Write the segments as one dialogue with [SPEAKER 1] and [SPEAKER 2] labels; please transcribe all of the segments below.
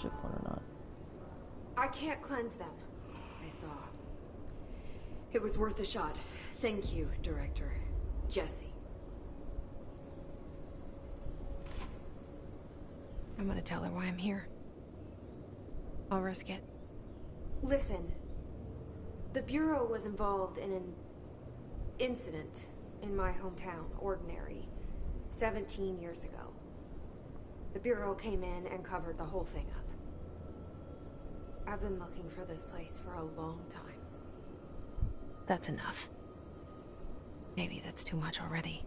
[SPEAKER 1] chip one or not.
[SPEAKER 2] I can't cleanse them.
[SPEAKER 3] I saw. It was worth a shot. Thank you, Director. Jesse.
[SPEAKER 4] I'm gonna tell her why I'm here. I'll risk it.
[SPEAKER 2] Listen. The Bureau was involved in an incident in my hometown, Ordinary, 17 years ago. The Bureau came in and covered the whole thing up. I've been looking for this place for a long time.
[SPEAKER 4] That's enough. Maybe that's too much already.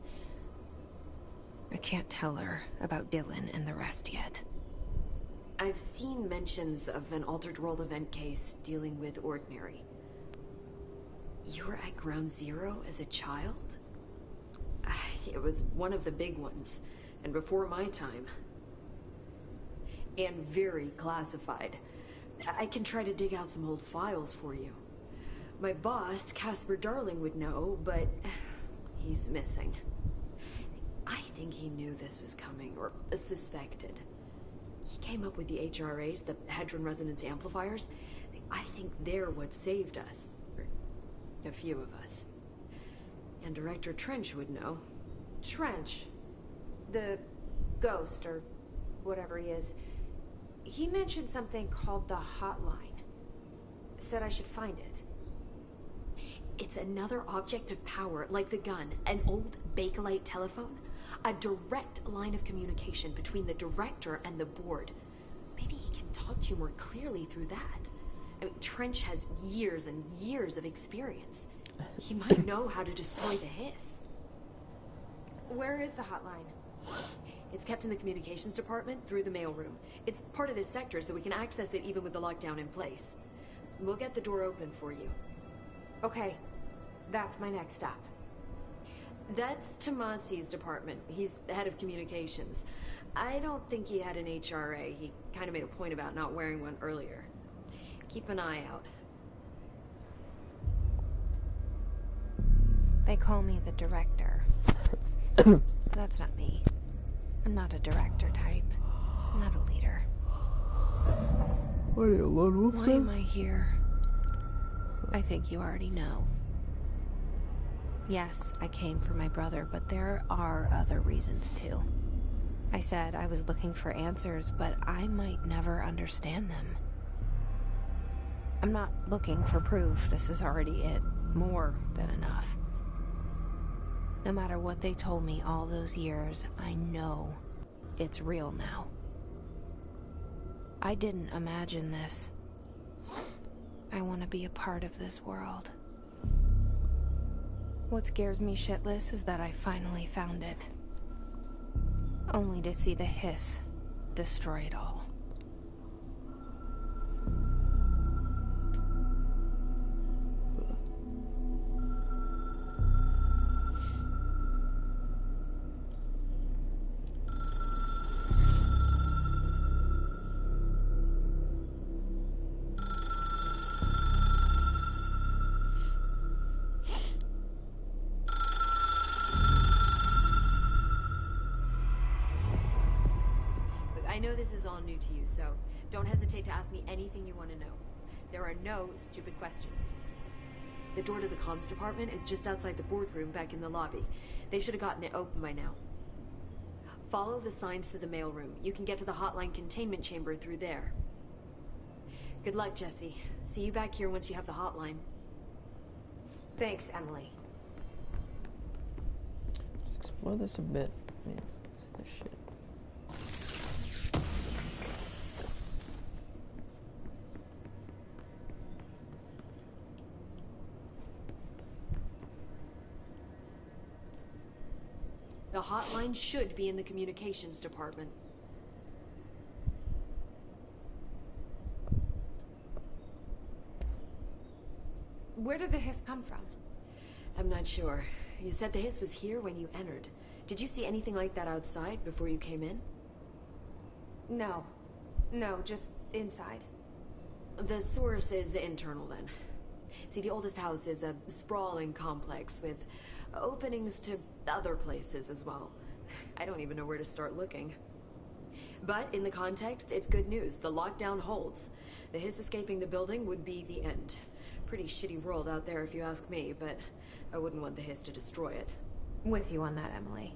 [SPEAKER 4] I can't tell her about Dylan and the rest yet.
[SPEAKER 3] I've seen mentions of an Altered World event case dealing with Ordinary. You were at Ground Zero as a child? It was one of the big ones, and before my time. And very classified. I can try to dig out some old files for you. My boss, Casper Darling, would know, but he's missing. I think he knew this was coming, or suspected. He came up with the HRAs, the Hadron Resonance Amplifiers. I think they're what saved us. Or a few of us. And Director Trench would know.
[SPEAKER 2] Trench. The ghost, or whatever he is. He mentioned something called the Hotline. Said I should find it.
[SPEAKER 3] It's another object of power, like the gun, an old Bakelite telephone. A direct line of communication between the director and the board. Maybe he can talk to you more clearly through that. I mean, Trench has years and years of experience. He might know how to destroy the Hiss.
[SPEAKER 2] Where is the hotline?
[SPEAKER 3] It's kept in the communications department through the mailroom. It's part of this sector, so we can access it even with the lockdown in place. We'll get the door open for you.
[SPEAKER 2] Okay, that's my next stop.
[SPEAKER 3] That's Tomasi's department. He's head of communications. I don't think he had an HRA. He kind of made a point about not wearing one earlier. Keep an eye out.
[SPEAKER 4] They call me the director. That's not me. I'm not a director type. I'm not a leader.
[SPEAKER 1] Are you alone with
[SPEAKER 4] Why am I here? I think you already know. Yes, I came for my brother, but there are other reasons too. I said I was looking for answers, but I might never understand them. I'm not looking for proof. This is already it. More than enough. No matter what they told me all those years, I know it's real now. I didn't imagine this. I want to be a part of this world. What scares me shitless is that I finally found it. Only to see the Hiss destroy it all.
[SPEAKER 3] I know this is all new to you, so don't hesitate to ask me anything you want to know. There are no stupid questions. The door to the comms department is just outside the boardroom back in the lobby. They should have gotten it open by now. Follow the signs to the mailroom. You can get to the hotline containment chamber through there. Good luck, Jesse. See you back here once you have the hotline.
[SPEAKER 2] Thanks, Emily.
[SPEAKER 1] Let's explore this a bit. Man, this shit.
[SPEAKER 3] The hotline should be in the communications department.
[SPEAKER 2] Where did the Hiss come from?
[SPEAKER 3] I'm not sure. You said the Hiss was here when you entered. Did you see anything like that outside before you came in?
[SPEAKER 2] No. No, just inside.
[SPEAKER 3] The source is internal then. See, the oldest house is a sprawling complex with openings to other places as well. I don't even know where to start looking. But in the context, it's good news. The lockdown holds. The Hiss escaping the building would be the end. Pretty shitty world out there if you ask me, but I wouldn't want the Hiss to destroy it.
[SPEAKER 4] With you on that, Emily.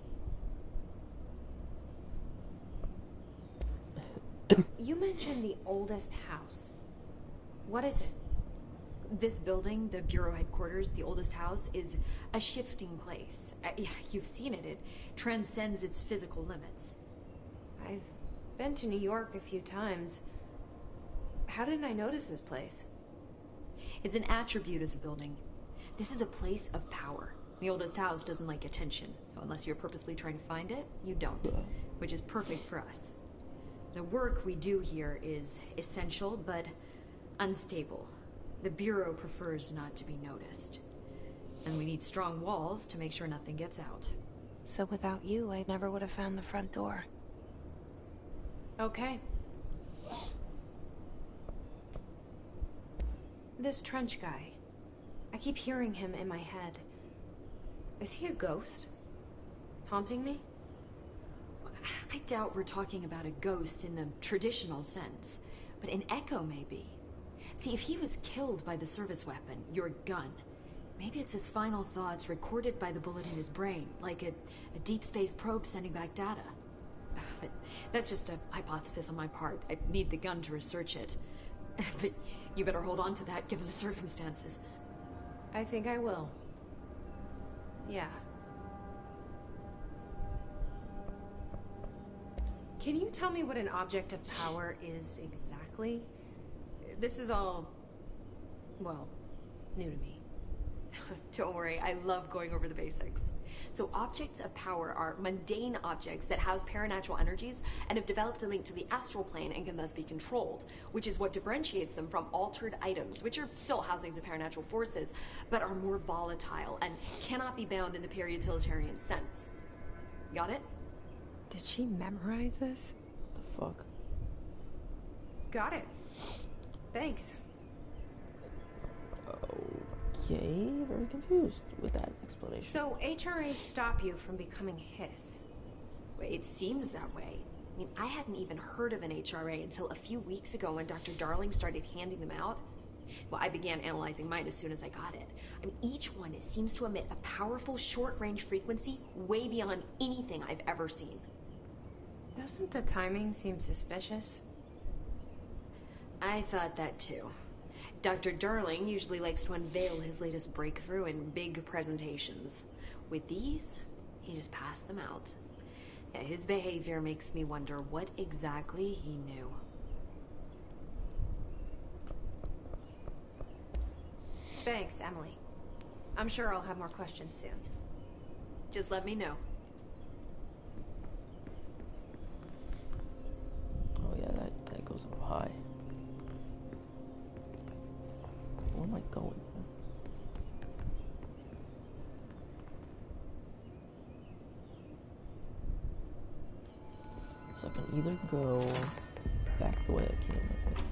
[SPEAKER 4] You mentioned the oldest house. What is it?
[SPEAKER 3] This building, the Bureau headquarters, the oldest house, is a shifting place. You've seen it. It transcends its physical limits.
[SPEAKER 4] I've been to New York a few times. How didn't I notice this place?
[SPEAKER 3] It's an attribute of the building. This is a place of power. The oldest house doesn't like attention, so unless you're purposely trying to find it, you don't, which is perfect for us. The work we do here is essential, but unstable. The Bureau prefers not to be noticed. And we need strong walls to make sure nothing gets out.
[SPEAKER 4] So without you, I never would have found the front door. Okay. This Trench guy. I keep hearing him in my head. Is he a ghost? Haunting me?
[SPEAKER 3] I doubt we're talking about a ghost in the traditional sense, but an echo maybe. See, if he was killed by the service weapon, your gun, maybe it's his final thoughts recorded by the bullet in his brain, like a deep space probe sending back data. But that's just a hypothesis on my part. I need the gun to research it. But you better hold on to that given the circumstances.
[SPEAKER 4] I think I will. Yeah. Can you tell me what an object of power is exactly? This is all, well, new to me.
[SPEAKER 3] Don't worry, I love going over the basics. So objects of power are mundane objects that house paranatural energies and have developed a link to the astral plane and can thus be controlled, which is what differentiates them from altered items, which are still housings of paranatural forces, but are more volatile and cannot be bound in the peri-utilitarian sense. Got it?
[SPEAKER 4] Did she memorize this?
[SPEAKER 1] What the fuck?
[SPEAKER 4] Got it. Thanks.
[SPEAKER 1] Okay, very confused with that explanation.
[SPEAKER 4] So HRA stop you from becoming Hiss?
[SPEAKER 3] It seems that way. I mean, I hadn't even heard of an HRA until a few weeks ago when Dr. Darling started handing them out. Well, I began analyzing mine as soon as I got it. I mean, each one seems to emit a powerful short-range frequency way beyond anything I've ever seen.
[SPEAKER 4] Doesn't the timing seem suspicious?
[SPEAKER 3] I thought that too. Dr. Darling usually likes to unveil his latest breakthrough in big presentations. With these, he just passed them out. Yeah, his behavior makes me wonder what exactly he knew.
[SPEAKER 4] Thanks, Emily. I'm sure I'll have more questions soon.
[SPEAKER 3] Just let me know.
[SPEAKER 1] Oh yeah, that goes up high. Where am I going? So I can either go back the way I came, I think.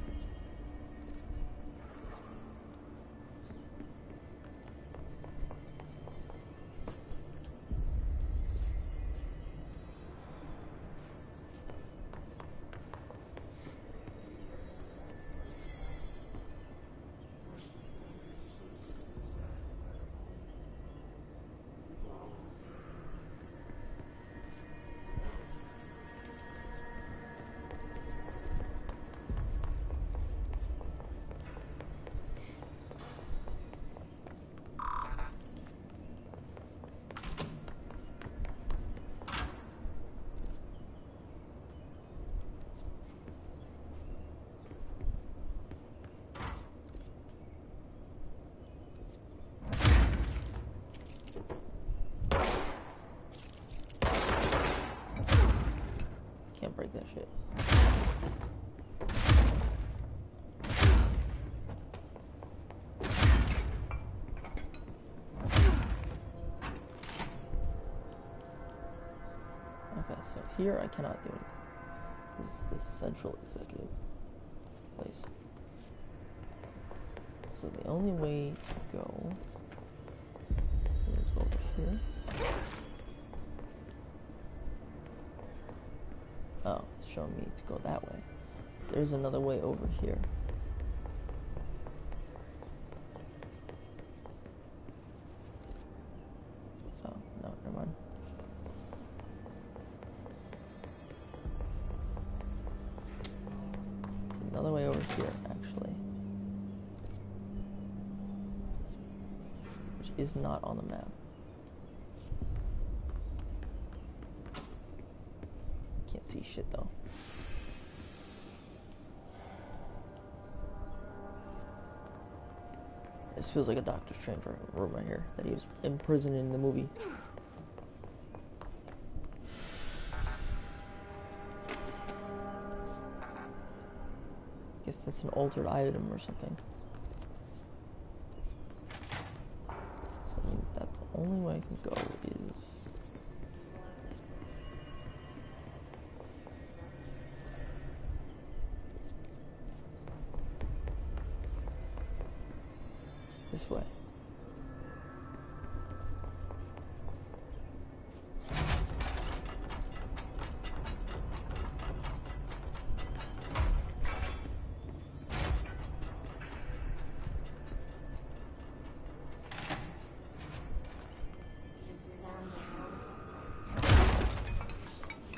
[SPEAKER 1] Can't break that shit. Okay, so here I cannot do anything. This is the central executive place. So the only way to go is over here. Oh, showing me to go that way. There's another way over here. Oh, no, never mind. There's another way over here, actually. Which is not on the map. Can't see shit though. This feels like a Doctor Strange room right here that he was imprisoned in the movie. Guess that's an altered item or something. So that means that the only way I can go is this way.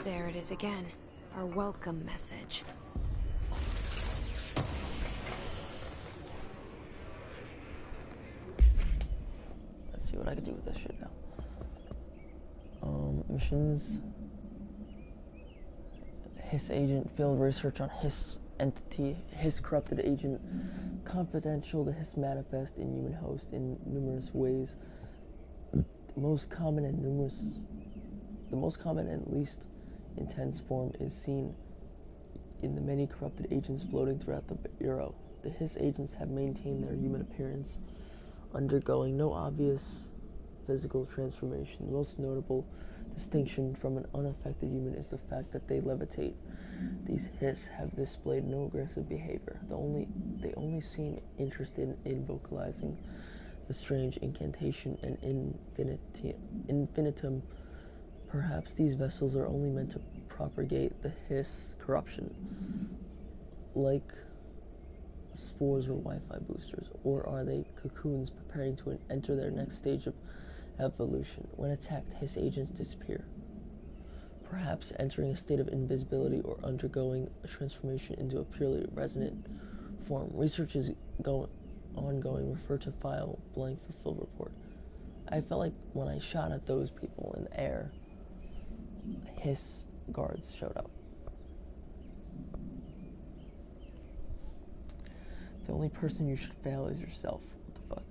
[SPEAKER 4] There it is again. Our welcome message.
[SPEAKER 1] Let's see what I can do with this shit now. Missions. Hiss agent, field research on Hiss entity, Hiss corrupted agent, confidential, the Hiss manifest in human host in numerous ways. The most common and least intense form is seen in the many corrupted agents floating throughout the Bureau. The Hiss agents have maintained their human appearance, undergoing no obvious physical transformation. The most notable distinction from an unaffected human is the fact that they levitate. These Hiss have displayed no aggressive behavior. They only seem interested in vocalizing the strange incantation and infinitum. Perhaps these vessels are only meant to propagate the Hiss corruption, like spores or Wi-Fi boosters, or are they cocoons preparing to enter their next stage of evolution? When attacked, Hiss agents disappear, perhaps entering a state of invisibility or undergoing a transformation into a purely resonant form. Research is ongoing. Refer to file blank for full report. I felt like when I shot at those people in the air, Hiss guards showed up. The only person you should fail is yourself. What the fuck?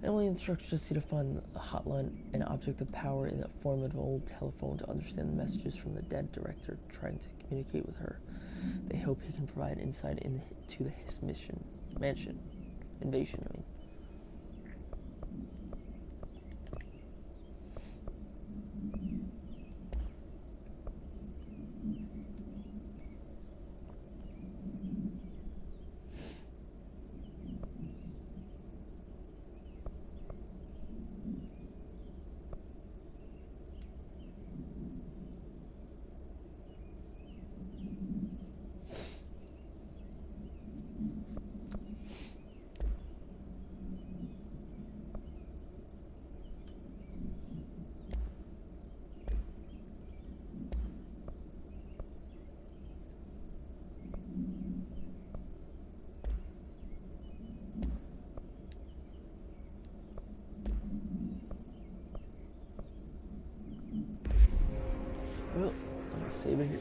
[SPEAKER 1] Emily instructs Jesse to find a hotline, an object of power in the form of an old telephone, to understand the messages from the dead director trying to communicate with her. They hope he can provide insight into the Hiss invasion. Well, I'm gonna save it here.